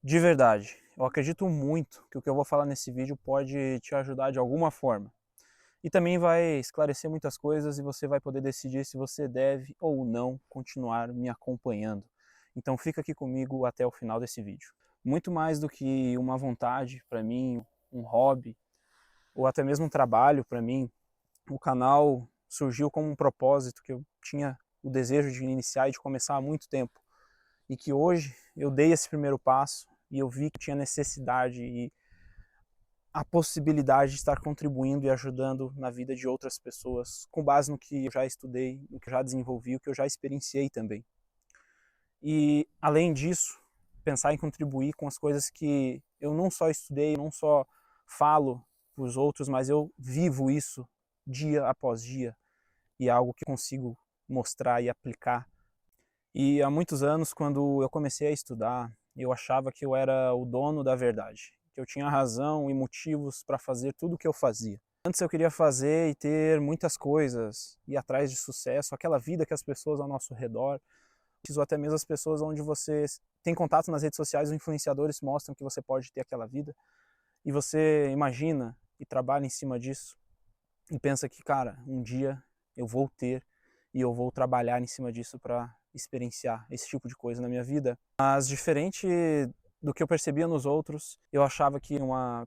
De verdade, eu acredito muito que o que eu vou falar nesse vídeo pode te ajudar de alguma forma. E também vai esclarecer muitas coisas e você vai poder decidir se você deve ou não continuar me acompanhando. Então fica aqui comigo até o final desse vídeo. Muito mais do que uma vontade para mim, um hobby, ou até mesmo um trabalho para mim, o canal surgiu como um propósito que eu tinha o desejo de iniciar e de começar há muito tempo. E que hoje eu dei esse primeiro passo e eu vi que tinha necessidade e a possibilidade de estar contribuindo e ajudando na vida de outras pessoas, com base no que eu já estudei, no que eu já desenvolvi, o que eu já experienciei também. E, além disso, pensar em contribuir com as coisas que eu não só estudei, não só falo para os outros, mas eu vivo isso dia após dia, e é algo que consigo mostrar e aplicar. E há muitos anos, quando eu comecei a estudar, eu achava que eu era o dono da verdade, que eu tinha razão e motivos para fazer tudo o que eu fazia. Antes eu queria fazer e ter muitas coisas, ir atrás de sucesso, aquela vida que as pessoas ao nosso redor, ou até mesmo as pessoas onde você tem contato nas redes sociais, os influenciadores mostram que você pode ter aquela vida, e você imagina e trabalha em cima disso, e pensa que, cara, um dia eu vou ter e eu vou trabalhar em cima disso para experienciar esse tipo de coisa na minha vida. Mas diferente do que eu percebia nos outros, eu achava que uma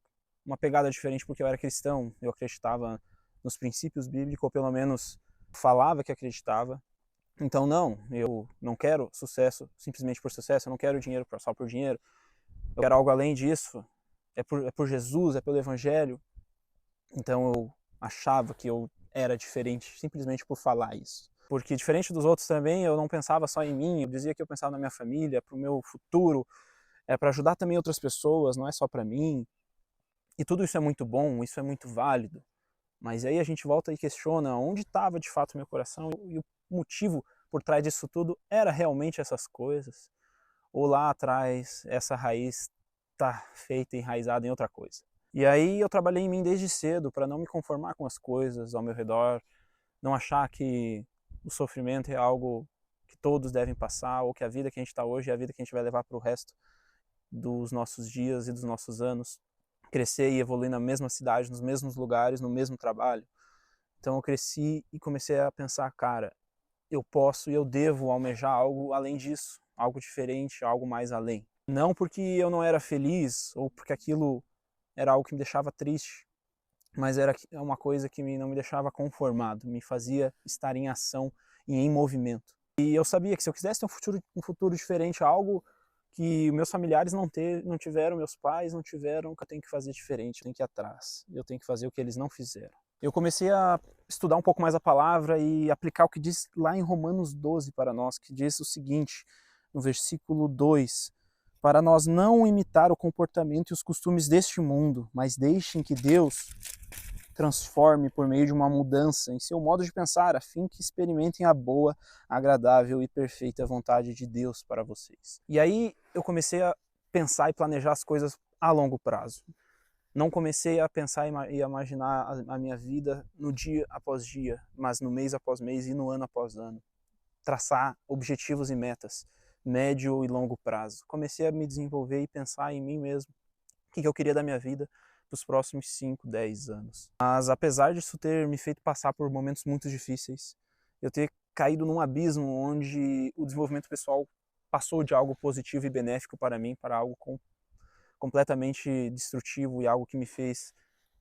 pegada diferente porque eu era cristão, eu acreditava nos princípios bíblicos, ou pelo menos falava que acreditava. Então não, eu não quero sucesso simplesmente por sucesso, eu não quero dinheiro só por dinheiro, eu quero algo além disso, é por Jesus, é pelo Evangelho. Então eu achava que eu era diferente simplesmente por falar isso. Porque diferente dos outros também, eu não pensava só em mim, eu dizia que eu pensava na minha família, para o meu futuro, para ajudar também outras pessoas, não é só para mim. E tudo isso é muito bom, isso é muito válido. Mas aí a gente volta e questiona onde estava de fato o meu coração e o motivo por trás disso tudo era realmente essas coisas? Ou lá atrás essa raiz está feita, enraizada em outra coisa? E aí eu trabalhei em mim desde cedo para não me conformar com as coisas ao meu redor, não achar que o sofrimento é algo que todos devem passar, ou que a vida que a gente está hoje é a vida que a gente vai levar para o resto dos nossos dias e dos nossos anos. Crescer e evoluir na mesma cidade, nos mesmos lugares, no mesmo trabalho. Então eu cresci e comecei a pensar, cara, eu posso e eu devo almejar algo além disso, algo diferente, algo mais além. Não porque eu não era feliz ou porque aquilo era algo que me deixava triste, mas era uma coisa que não me deixava conformado, me fazia estar em ação e em movimento. E eu sabia que se eu quisesse ter um futuro diferente, algo que meus familiares não tiveram, meus pais não tiveram, que eu tenho que fazer diferente, eu tenho que ir atrás, eu tenho que fazer o que eles não fizeram. Eu comecei a estudar um pouco mais a palavra e aplicar o que diz lá em Romanos 12 para nós, que diz o seguinte, no versículo 2, para nós não imitar o comportamento e os costumes deste mundo, mas deixem que Deus transforme por meio de uma mudança em seu modo de pensar, a fim que experimentem a boa, agradável e perfeita vontade de Deus para vocês. E aí eu comecei a pensar e planejar as coisas a longo prazo. Não comecei a pensar e imaginar a minha vida no dia após dia, mas no mês após mês e no ano após ano. Traçar objetivos e metas, médio e longo prazo. Comecei a me desenvolver e pensar em mim mesmo, o que eu queria da minha vida para os próximos 5, 10 anos. Mas apesar disso ter me feito passar por momentos muito difíceis, eu ter caído num abismo onde o desenvolvimento pessoal passou de algo positivo e benéfico para mim para algo completamente destrutivo e algo que me fez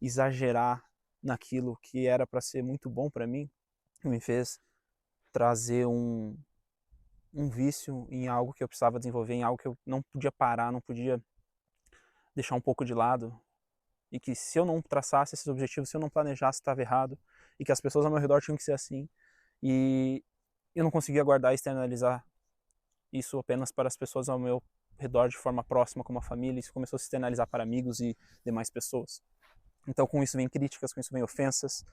exagerar naquilo que era para ser muito bom para mim, me fez trazer um vício em algo que eu precisava desenvolver, em algo que eu não podia parar, não podia deixar um pouco de lado, e que se eu não traçasse esses objetivos, se eu não planejasse, estava errado, e que as pessoas ao meu redor tinham que ser assim, e eu não conseguia guardar e externalizar isso apenas para as pessoas ao meu redor de forma próxima, como a família, isso começou a se externalizar para amigos e demais pessoas. Então com isso vem críticas, com isso vem ofensas,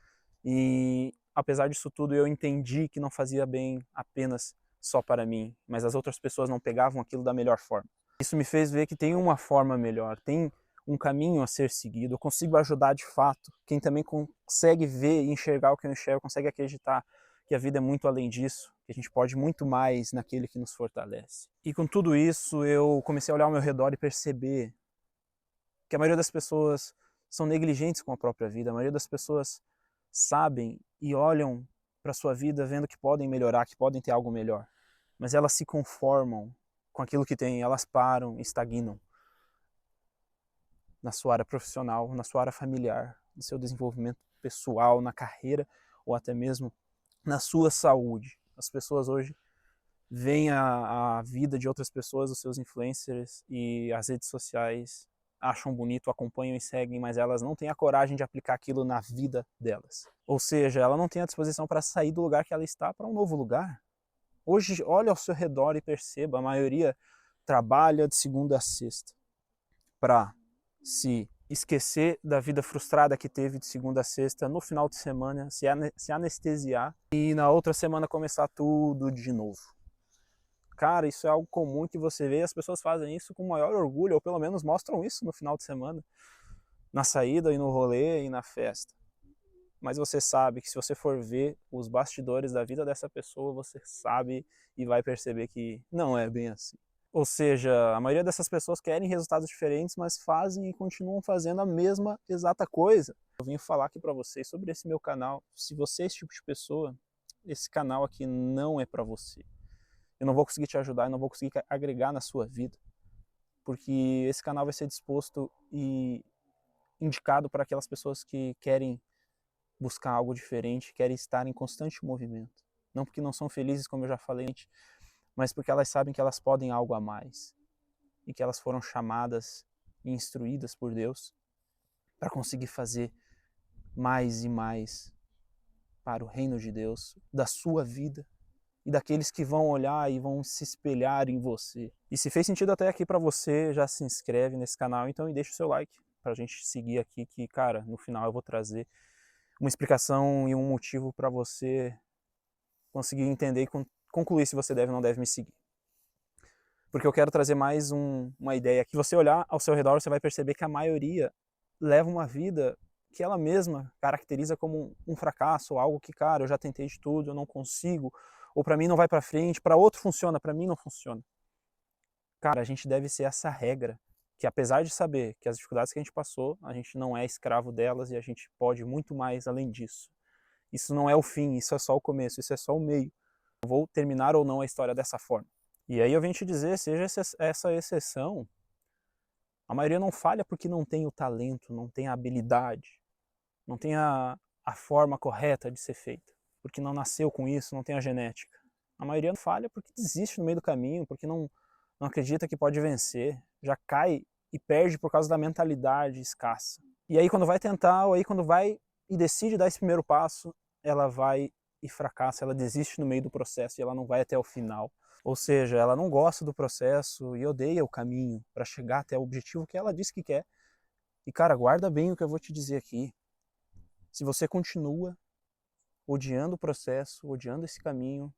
e apesar disso tudo eu entendi que não fazia bem apenas só para mim, mas as outras pessoas não pegavam aquilo da melhor forma. Isso me fez ver que tem uma forma melhor, tem um caminho a ser seguido, eu consigo ajudar de fato quem também consegue ver e enxergar o que eu enxergo, consegue acreditar que a vida é muito além disso, que a gente pode muito mais naquele que nos fortalece. E com tudo isso, eu comecei a olhar ao meu redor e perceber que a maioria das pessoas são negligentes com a própria vida, a maioria das pessoas sabem e olham para a sua vida vendo que podem melhorar, que podem ter algo melhor, mas elas se conformam com aquilo que têm, elas param, estagnam na sua área profissional, na sua área familiar, no seu desenvolvimento pessoal, na carreira ou até mesmo na sua saúde. As pessoas hoje veem a vida de outras pessoas, os seus influencers e as redes sociais, acham bonito, acompanham e seguem, mas elas não têm a coragem de aplicar aquilo na vida delas. Ou seja, ela não tem a disposição para sair do lugar que ela está para um novo lugar. Hoje, olhe ao seu redor e perceba, a maioria trabalha de segunda a sexta para se esquecer da vida frustrada que teve de segunda a sexta, no final de semana se anestesiar e na outra semana começar tudo de novo. Cara, isso é algo comum que você vê, as pessoas fazem isso com maior orgulho, ou pelo menos mostram isso no final de semana, na saída e no rolê e na festa. Mas você sabe que se você for ver os bastidores da vida dessa pessoa, você sabe e vai perceber que não é bem assim. Ou seja, a maioria dessas pessoas querem resultados diferentes, mas fazem e continuam fazendo a mesma exata coisa. Eu vim falar aqui para vocês sobre esse meu canal. Se você é esse tipo de pessoa, esse canal aqui não é para você. Eu não vou conseguir te ajudar, eu não vou conseguir agregar na sua vida, porque esse canal vai ser disposto e indicado para aquelas pessoas que querem buscar algo diferente, querem estar em constante movimento. Não porque não são felizes, como eu já falei, mas porque elas sabem que elas podem algo a mais e que elas foram chamadas e instruídas por Deus para conseguir fazer mais e mais para o reino de Deus, da sua vida e daqueles que vão olhar e vão se espelhar em você. E se fez sentido até aqui para você, já se inscreve nesse canal então e deixa o seu like para a gente seguir aqui, que cara, no final eu vou trazer uma explicação e um motivo para você conseguir entender e concluir se você deve ou não deve me seguir. Porque eu quero trazer mais uma ideia, que você olhar ao seu redor, você vai perceber que a maioria leva uma vida que ela mesma caracteriza como um fracasso, ou algo que, cara, eu já tentei de tudo, eu não consigo, ou para mim não vai para frente, para outro funciona, para mim não funciona. Cara, a gente deve ser essa regra, que apesar de saber que as dificuldades que a gente passou, a gente não é escravo delas e a gente pode muito mais além disso. Isso não é o fim, isso é só o começo, isso é só o meio. Eu vou terminar ou não a história dessa forma. E aí eu venho te dizer, seja essa exceção, a maioria não falha porque não tem o talento, não tem a habilidade, não tem a forma correta de ser feita, porque não nasceu com isso, não tem a genética. A maioria não falha porque desiste no meio do caminho, porque não acredita que pode vencer, já cai e perde por causa da mentalidade escassa. E aí quando vai tentar, ou aí quando vai e decide dar esse primeiro passo, ela vai e fracassa, ela desiste no meio do processo e ela não vai até o final. Ou seja, ela não gosta do processo e odeia o caminho para chegar até o objetivo que ela disse que quer. E cara, guarda bem o que eu vou te dizer aqui. Se você continua odiando o processo, odiando esse caminho,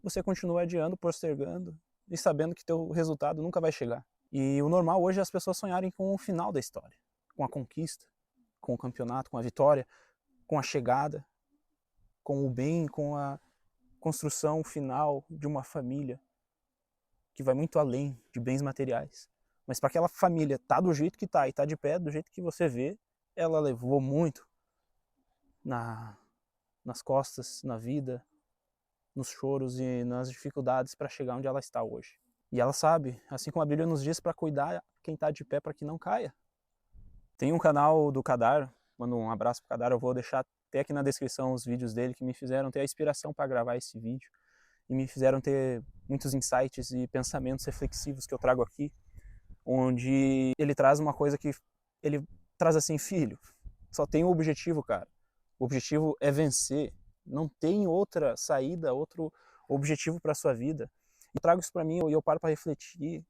você continua adiando, postergando e sabendo que teu resultado nunca vai chegar. E o normal hoje é as pessoas sonharem com o final da história, com a conquista, com o campeonato, com a vitória, com a chegada, com o bem, com a construção final de uma família que vai muito além de bens materiais. Mas para aquela família estar do jeito que está e estar de pé do jeito que você vê, ela levou muito nas costas, na vida, nos choros e nas dificuldades para chegar onde ela está hoje. E ela sabe, assim como a Bíblia nos diz, para cuidar quem está de pé para que não caia. Tem um canal do Kadar, mando um abraço para o Kadar, eu vou deixar até aqui na descrição os vídeos dele que me fizeram ter a inspiração para gravar esse vídeo e me fizeram ter muitos insights e pensamentos reflexivos que eu trago aqui, onde ele traz uma coisa que ele traz assim: filho, só tem um objetivo, cara. O objetivo é vencer. Não tem outra saída, outro objetivo para a sua vida. E trago isso para mim e eu paro para refletir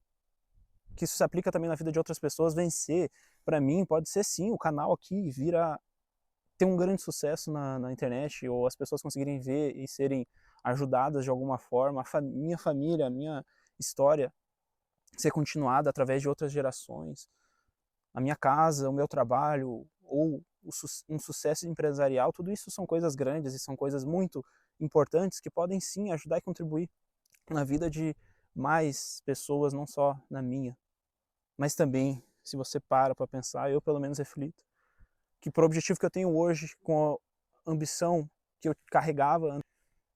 que isso se aplica também na vida de outras pessoas. Vencer, para mim, pode ser sim o canal aqui ter um grande sucesso na internet, ou as pessoas conseguirem ver e serem ajudadas de alguma forma, minha família, a minha história ser continuada através de outras gerações, a minha casa, o meu trabalho, ou um sucesso empresarial, tudo isso são coisas grandes e são coisas muito importantes que podem sim ajudar e contribuir na vida de mais pessoas, não só na minha. Mas também, se você para pensar, eu pelo menos reflito, que pro objetivo que eu tenho hoje, com a ambição que eu carregava,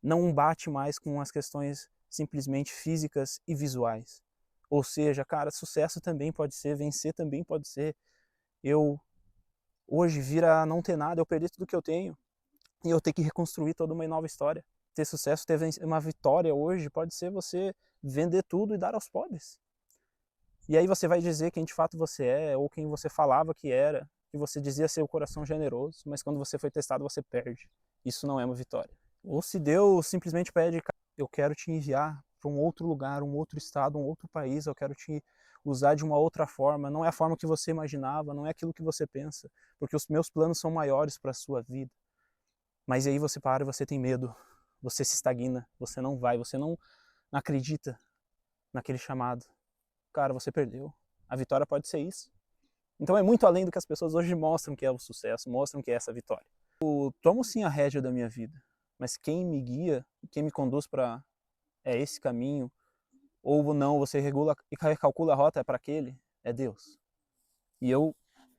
não bate mais com as questões simplesmente físicas e visuais. Ou seja, cara, sucesso também pode ser, vencer também pode ser. Eu hoje vir a não ter nada, eu perder tudo que eu tenho e eu ter que reconstruir toda uma nova história. Ter sucesso, ter uma vitória hoje pode ser você vender tudo e dar aos pobres. E aí você vai dizer quem de fato você é, ou quem você falava que era, que você dizia ser o coração generoso, mas quando você foi testado você perde. Isso não é uma vitória. Ou se Deus simplesmente pede, eu quero te enviar para um outro lugar, um outro estado, um outro país, eu quero te usar de uma outra forma, não é a forma que você imaginava, não é aquilo que você pensa, porque os meus planos são maiores para a sua vida. Mas aí você para e você tem medo, você se estagna, você não vai, você não acredita naquele chamado. Cara, você perdeu. A vitória pode ser isso. Então é muito além do que as pessoas hoje mostram que é o sucesso, mostram que é essa vitória. Eu tomo sim a rédea da minha vida, mas quem me guia, quem me conduz para esse caminho, ou não, você regula e calcula a rota para aquele, é Deus. E eu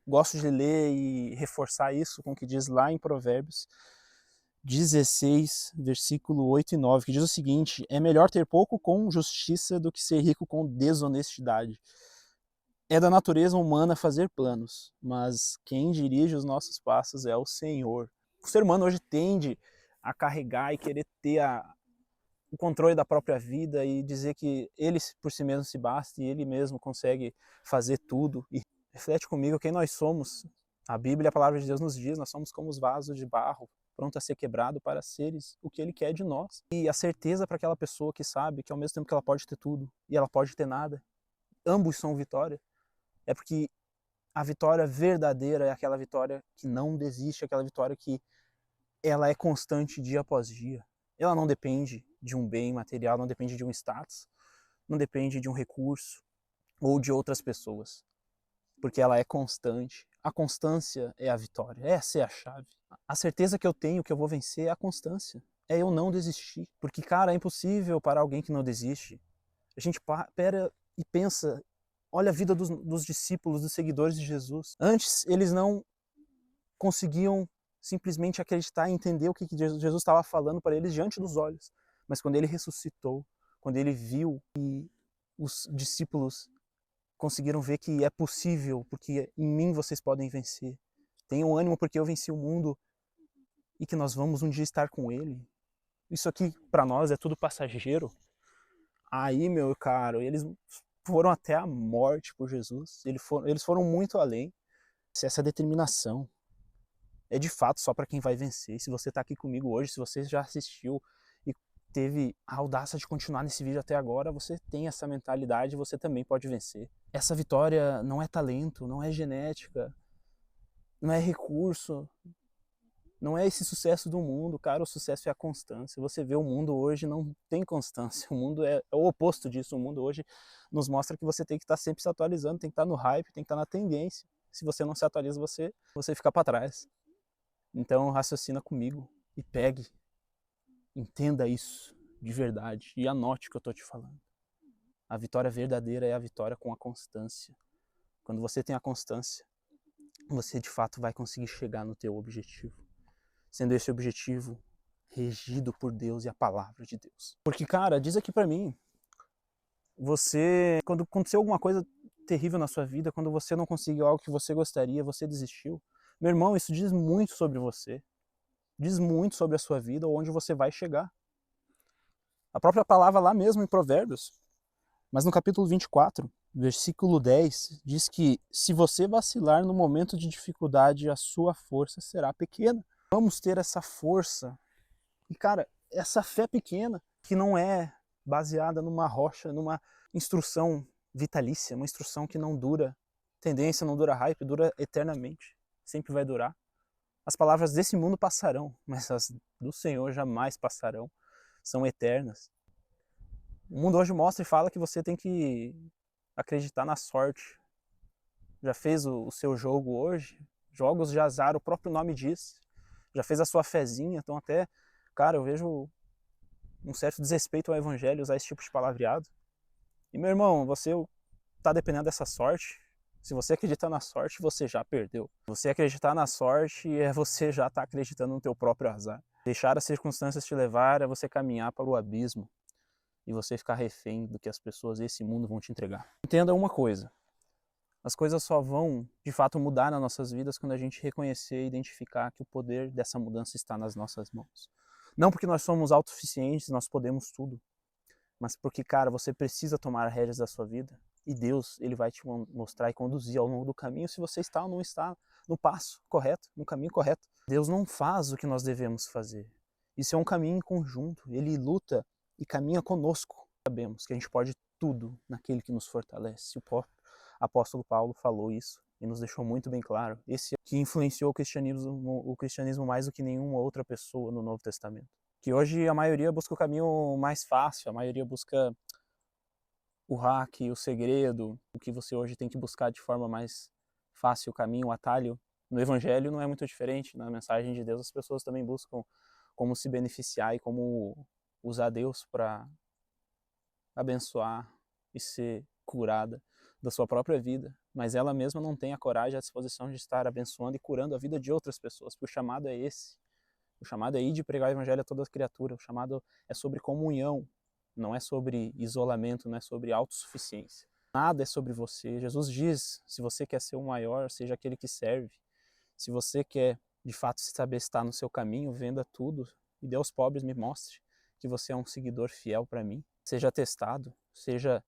gosto de ler e reforçar isso com o que diz lá em Provérbios 16, versículo 8 e 9, que diz o seguinte: é melhor ter pouco com justiça do que ser rico com desonestidade. É da natureza humana fazer planos, mas quem dirige os nossos passos é o Senhor. O ser humano hoje tende a carregar e querer ter o controle da própria vida e dizer que ele por si mesmo se basta e ele mesmo consegue fazer tudo. E reflete comigo quem nós somos. A Bíblia, a palavra de Deus nos diz, nós somos como os vasos de barro, pronto a ser quebrado para seres o que ele quer de nós. E a certeza para aquela pessoa que sabe que ao mesmo tempo que ela pode ter tudo e ela pode ter nada, ambos são vitória, é porque a vitória verdadeira é aquela vitória que não desiste, aquela vitória que ela é constante dia após dia. Ela não depende de um bem material, não depende de um status, não depende de um recurso ou de outras pessoas, porque ela é constante. A constância é a vitória, essa é a chave. A certeza que eu tenho que eu vou vencer é a constância, é eu não desistir, porque, cara, é impossível para alguém que não desiste. A gente para e pensa, olha a vida dos discípulos, dos seguidores de Jesus. Antes, eles não conseguiam simplesmente acreditar e entender o que Jesus estava falando para eles diante dos olhos. Mas quando ele ressuscitou, quando ele viu que os discípulos conseguiram ver que é possível, porque em mim vocês podem vencer. Tenham ânimo porque eu venci o mundo e que nós vamos um dia estar com ele. Isso aqui para nós é tudo passageiro. Aí, meu caro, eles foram até a morte por Jesus. Eles foram muito além. Essa determinação é de fato só para quem vai vencer. Se você está aqui comigo hoje, se você já assistiu e teve a audácia de continuar nesse vídeo até agora, você tem essa mentalidade, você também pode vencer. Essa vitória não é talento, não é genética, não é recurso, não é esse sucesso do mundo, cara, o sucesso é a constância. Você vê o mundo hoje não tem constância, o mundo é o oposto disso, o mundo hoje nos mostra que você tem que estar sempre se atualizando, tem que estar no hype, tem que estar na tendência. Se você não se atualiza, você fica para trás. Então raciocina comigo e pegue, entenda isso de verdade e anote o que eu estou te falando. A vitória verdadeira é a vitória com a constância. Quando você tem a constância, você de fato vai conseguir chegar no teu objetivo. Sendo esse objetivo regido por Deus e a palavra de Deus. Porque, cara, diz aqui pra mim, quando aconteceu alguma coisa terrível na sua vida, quando você não conseguiu algo que você gostaria, você desistiu. Meu irmão, isso diz muito sobre você. Diz muito sobre a sua vida ou onde você vai chegar. A própria palavra lá mesmo em Provérbios, mas no capítulo 24, versículo 10, diz que se você vacilar no momento de dificuldade, a sua força será pequena. Vamos ter essa força e, cara, essa fé pequena que não é baseada numa rocha, numa instrução vitalícia, uma instrução que não dura tendência, não dura hype, dura eternamente, sempre vai durar. As palavras desse mundo passarão, mas as do Senhor jamais passarão, são eternas. O mundo hoje mostra e fala que você tem que acreditar na sorte. Já fez o seu jogo hoje? Jogos de azar, o próprio nome diz. Já fez a sua fezinha, então até, cara, eu vejo um certo desrespeito ao evangelho usar esse tipo de palavreado. E meu irmão, você tá dependendo dessa sorte. Se você acreditar na sorte, você já perdeu. Você acreditar na sorte é você já tá acreditando no teu próprio azar. Deixar as circunstâncias te levar é você caminhar para o abismo e você ficar refém do que as pessoas desse mundo vão te entregar. Entenda uma coisa, as coisas só vão, de fato, mudar nas nossas vidas quando a gente reconhecer e identificar que o poder dessa mudança está nas nossas mãos. Não porque nós somos autossuficientes, nós podemos tudo, mas porque, cara, você precisa tomar as rédeas da sua vida e Deus, ele vai te mostrar e conduzir ao longo do caminho se você está ou não está no passo correto, no caminho correto. Deus não faz o que nós devemos fazer. Isso é um caminho em conjunto, ele luta e caminha conosco. Sabemos que a gente pode tudo naquele que nos fortalece. O apóstolo Paulo falou isso e nos deixou muito bem claro. Esse que influenciou o cristianismo mais do que nenhuma outra pessoa no Novo Testamento. Que hoje a maioria busca o caminho mais fácil, a maioria busca o hack, o segredo, o que você hoje tem que buscar de forma mais fácil, o caminho, o atalho. No Evangelho não é muito diferente, na mensagem de Deus as pessoas também buscam como se beneficiar e como usar Deus para abençoar e ser curada da sua própria vida, mas ela mesma não tem a coragem e a disposição de estar abençoando e curando a vida de outras pessoas, porque o chamado é esse. O chamado é ir de pregar o evangelho a toda a criatura, o chamado é sobre comunhão, não é sobre isolamento, não é sobre autossuficiência. Nada é sobre você. Jesus diz, se você quer ser o maior, seja aquele que serve. Se você quer, de fato, saber estar no seu caminho, venda tudo e dê aos pobres, me mostre que você é um seguidor fiel para mim. Seja testado, seja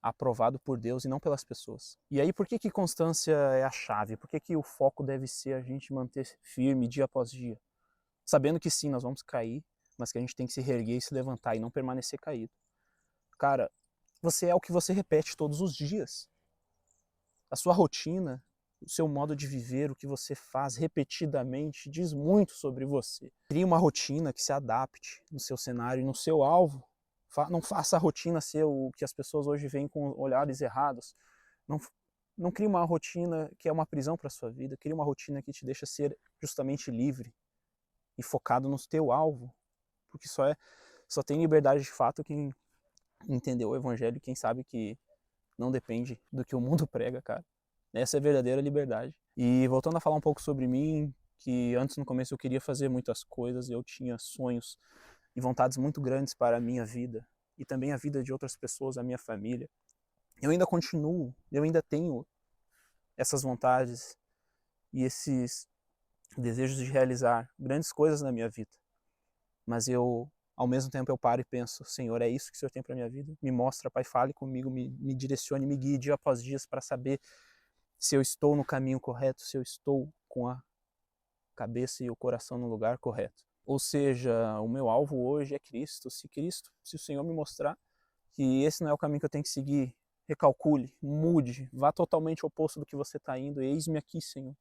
aprovado por Deus e não pelas pessoas. E aí, por que constância é a chave? Por que o foco deve ser a gente manter firme dia após dia? Sabendo que sim, nós vamos cair, mas que a gente tem que se reerguer e se levantar e não permanecer caído. Cara, você é o que você repete todos os dias. A sua rotina, o seu modo de viver, o que você faz repetidamente, diz muito sobre você. Crie uma rotina que se adapte no seu cenário e no seu alvo. Não faça a rotina ser o que as pessoas hoje veem com olhares errados. Não crie uma rotina que é uma prisão para a sua vida. Crie uma rotina que te deixa ser justamente livre e focado no teu alvo, porque só tem liberdade de fato quem entendeu o evangelho, quem sabe que não depende do que o mundo prega, cara. Essa é a verdadeira liberdade. E voltando a falar um pouco sobre mim, que antes no começo eu queria fazer muitas coisas, eu tinha sonhos e vontades muito grandes para a minha vida e também a vida de outras pessoas, a minha família. Eu ainda continuo, eu ainda tenho essas vontades e esses desejos de realizar grandes coisas na minha vida. Mas ao mesmo tempo eu paro e penso, Senhor, é isso que o Senhor tem para minha vida? Me mostra, Pai, fale comigo, me direcione, me guie dia após dia para saber se eu estou no caminho correto, se eu estou com a cabeça e o coração no lugar correto. Ou seja, o meu alvo hoje é Cristo. Se o Senhor me mostrar que esse não é o caminho que eu tenho que seguir, recalcule, mude, vá totalmente ao oposto do que você está indo. Eis-me aqui, Senhor.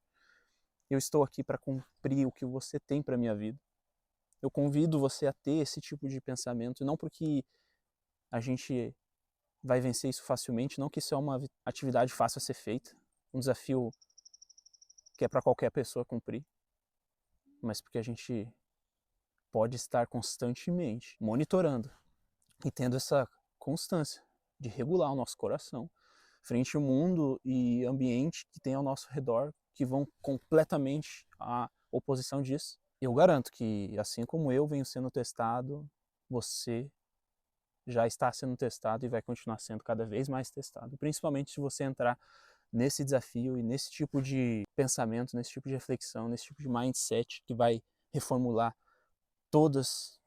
Eu estou aqui para cumprir o que você tem para minha vida. Eu convido você a ter esse tipo de pensamento, não porque a gente vai vencer isso facilmente, não que isso é uma atividade fácil a ser feita, um desafio que é para qualquer pessoa cumprir, mas porque a gente pode estar constantemente monitorando e tendo essa constância de regular o nosso coração frente ao mundo e ambiente que tem ao nosso redor, que vão completamente à oposição disso. Eu garanto que, assim como eu venho sendo testado, você já está sendo testado e vai continuar sendo cada vez mais testado. Principalmente se você entrar nesse desafio e nesse tipo de pensamento, nesse tipo de reflexão, nesse tipo de mindset que vai reformular todas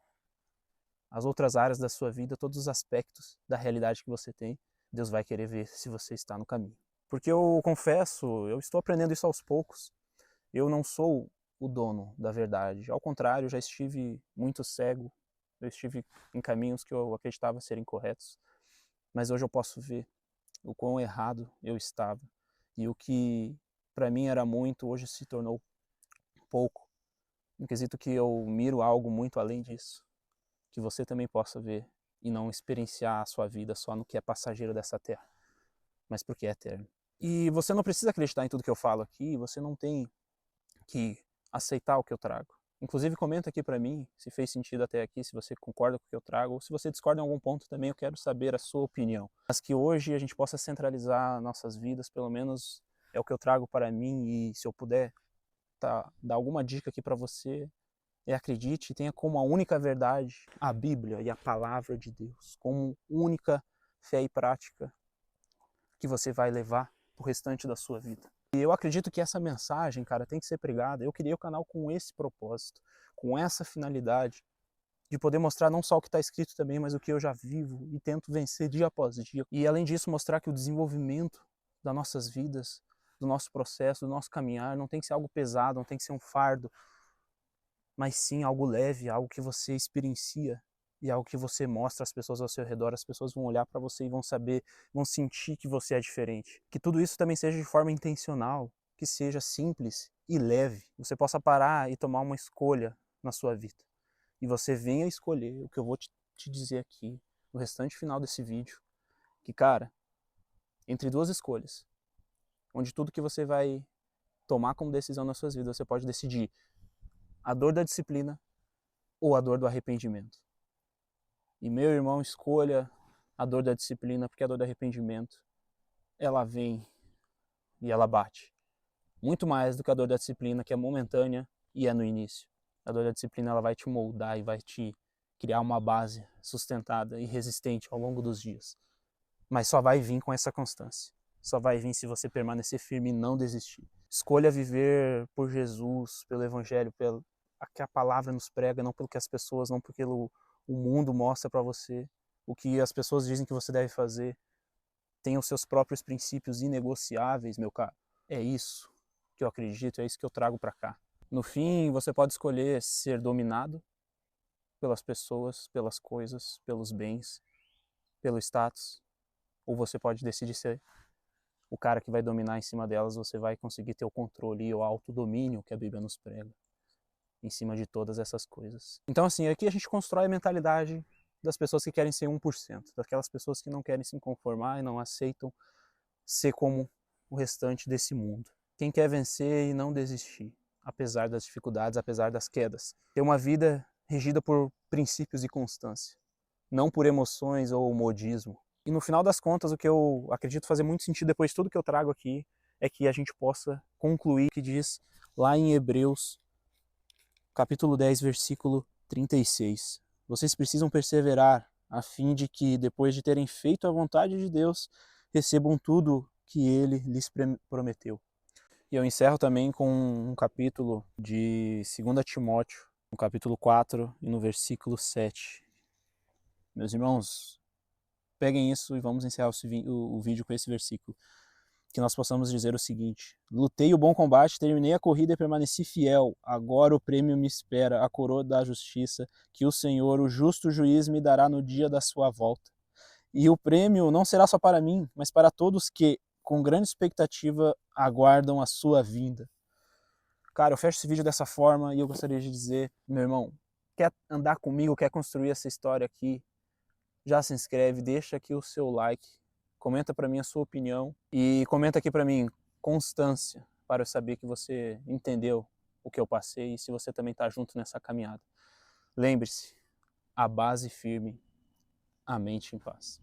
as outras áreas da sua vida, todos os aspectos da realidade que você tem. Deus vai querer ver se você está no caminho. Porque eu confesso, eu estou aprendendo isso aos poucos. Eu não sou o dono da verdade. Ao contrário, eu já estive muito cego, eu estive em caminhos que eu acreditava serem corretos, mas hoje eu posso ver o quão errado eu estava e o que para mim era muito, hoje se tornou pouco, no quesito que eu miro algo muito além disso, que você também possa ver e não experienciar a sua vida só no que é passageiro dessa terra, mas porque é eterno. E você não precisa acreditar em tudo que eu falo aqui, você não tem que aceitar o que eu trago. Inclusive, comenta aqui para mim se fez sentido até aqui, se você concorda com o que eu trago, ou se você discorda em algum ponto também, eu quero saber a sua opinião. Mas que hoje a gente possa centralizar nossas vidas, pelo menos é o que eu trago para mim, e se eu puder dar alguma dica aqui para você, acredite, tenha como a única verdade a Bíblia e a Palavra de Deus, como única fé e prática que você vai levar pro restante da sua vida. E eu acredito que essa mensagem, cara, tem que ser pregada. Eu criei o canal com esse propósito, com essa finalidade, de poder mostrar não só o que está escrito também, mas o que eu já vivo e tento vencer dia após dia. E além disso, mostrar que o desenvolvimento das nossas vidas, do nosso processo, do nosso caminhar, não tem que ser algo pesado, não tem que ser um fardo, mas sim algo leve, algo que você experiencia e algo que você mostra às pessoas ao seu redor. As pessoas vão olhar para você e vão saber, vão sentir que você é diferente. Que tudo isso também seja de forma intencional, que seja simples e leve. Você possa parar e tomar uma escolha na sua vida. E você venha escolher o que eu vou te dizer aqui no restante final desse vídeo. Que, cara, entre duas escolhas, onde tudo que você vai tomar como decisão na sua vida, você pode decidir a dor da disciplina ou a dor do arrependimento. E, meu irmão, escolha a dor da disciplina, porque a dor do arrependimento, ela vem e ela bate. Muito mais do que a dor da disciplina, que é momentânea e é no início. A dor da disciplina, ela vai te moldar e vai te criar uma base sustentada e resistente ao longo dos dias. Mas só vai vir com essa constância. Só vai vir se você permanecer firme e não desistir. Escolha viver por Jesus, pelo Evangelho, pelo que a palavra nos prega, não pelo que as pessoas, não porque o mundo mostra para você, o que as pessoas dizem que você deve fazer. Tenha os seus próprios princípios inegociáveis, meu caro. É isso que eu acredito, é isso que eu trago para cá. No fim, você pode escolher ser dominado pelas pessoas, pelas coisas, pelos bens, pelo status, ou você pode decidir ser o cara que vai dominar em cima delas. Você vai conseguir ter o controle e o autodomínio que a Bíblia nos prega em cima de todas essas coisas. Então, assim, aqui a gente constrói a mentalidade das pessoas que querem ser 1%, daquelas pessoas que não querem se conformar e não aceitam ser como o restante desse mundo. Quem quer vencer e não desistir, apesar das dificuldades, apesar das quedas. Ter uma vida regida por princípios e constância, não por emoções ou modismo. E no final das contas, o que eu acredito fazer muito sentido depois de tudo que eu trago aqui, é que a gente possa concluir o que diz lá em Hebreus, capítulo 10, versículo 36. Vocês precisam perseverar, a fim de que, depois de terem feito a vontade de Deus, recebam tudo que Ele lhes prometeu. E eu encerro também com um capítulo de 2 Timóteo, no capítulo 4 e no versículo 7. Meus irmãos, peguem isso e vamos encerrar o vídeo com esse versículo. Que nós possamos dizer o seguinte: lutei o bom combate, terminei a corrida e permaneci fiel. Agora o prêmio me espera, a coroa da justiça, que o Senhor, o justo juiz, me dará no dia da sua volta. E o prêmio não será só para mim, mas para todos que, com grande expectativa, aguardam a sua vinda. Cara, eu fecho esse vídeo dessa forma e eu gostaria de dizer, meu irmão, quer andar comigo, quer construir essa história aqui? Já se inscreve, deixa aqui o seu like, comenta para mim a sua opinião e comenta aqui para mim constância, para eu saber que você entendeu o que eu passei e se você também está junto nessa caminhada. Lembre-se, a base firme, a mente em paz.